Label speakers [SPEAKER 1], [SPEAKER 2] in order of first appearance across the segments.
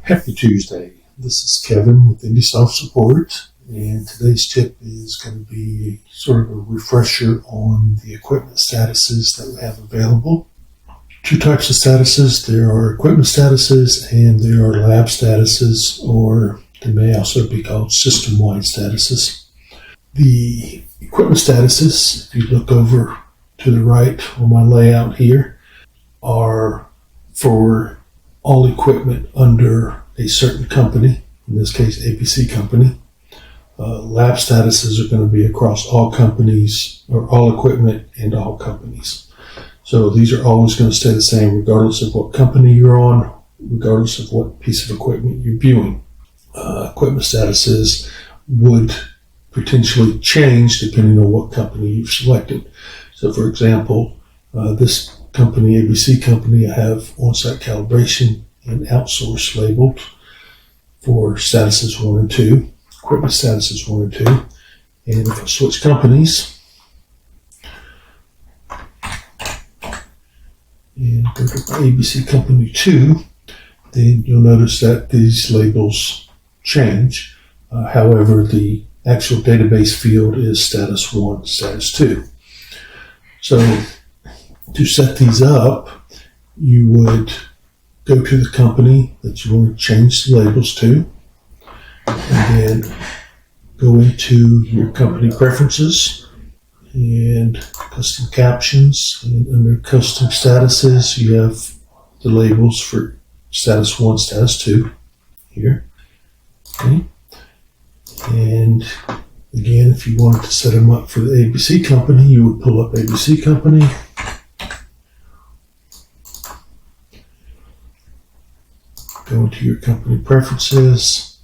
[SPEAKER 1] Happy Tuesday. This is Kevin with IndySoft Support, and today's tip is going to be sort of a refresher on the equipment statuses that we have available. Two types of statuses. There are equipment statuses and there are lab statuses, or they may also be called system-wide statuses. The equipment statuses, if you look over to the right on my layout here, are for all equipment under a certain company, in this case ABC company. Lab statuses are going to be across all companies, or all equipment and all companies. So these are always going to stay the same regardless of what company you're on, regardless of what piece of equipment you're viewing. Equipment statuses would potentially change depending on what company you've selected. So for example, this company, ABC company, I have on-site calibration and outsource labeled for statuses 1 and 2, equipment statuses 1 and 2. And if I switch companies and go to ABC company 2, then you'll notice that these labels change. However, the actual database field is status 1, status 2. So to set these up, you would go to the company that you want to change the labels to, and then go into your company preferences and custom captions. And under custom statuses, you have the labels for status 1, status 2 here. Okay. And again, if you wanted to set them up for the ABC company, you would pull up ABC company. Go into your company preferences,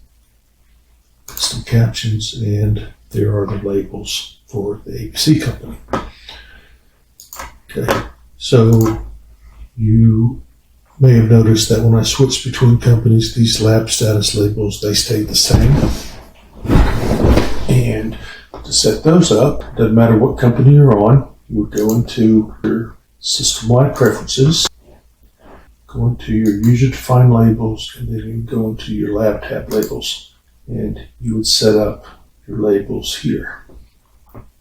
[SPEAKER 1] custom captions, and there are the labels for the ABC company. Okay, so you may have noticed that when I switch between companies, these lab status labels, they stay the same. And to set those up, doesn't matter what company you're on, you would go into your system-wide preferences, go into your user-defined labels, and then you go into your lab tab labels, and you would set up your labels here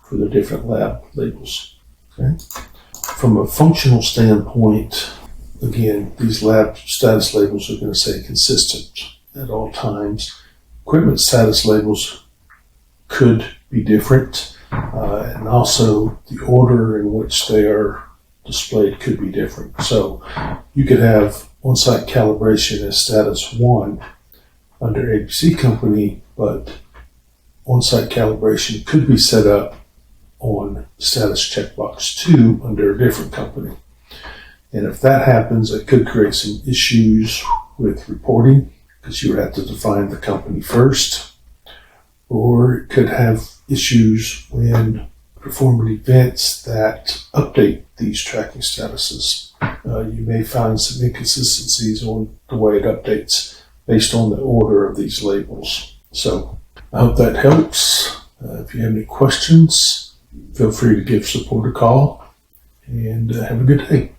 [SPEAKER 1] for the different lab labels. Okay. From a functional standpoint, again, these lab status labels are going to stay consistent at all times. Equipment status labels could be different, and also the order in which they are displayed could be different. So you could have on-site calibration as status 1 under ABC company, but on-site calibration could be set up on status checkbox 2 under a different company. And if that happens, it could create some issues with reporting because you would have to define the company first, or it could have issues when performing events that update these tracking statuses. You may find some inconsistencies on the way it updates based on the order of these labels. So I hope that helps. If you have any questions, feel free to give support a call, and have a good day.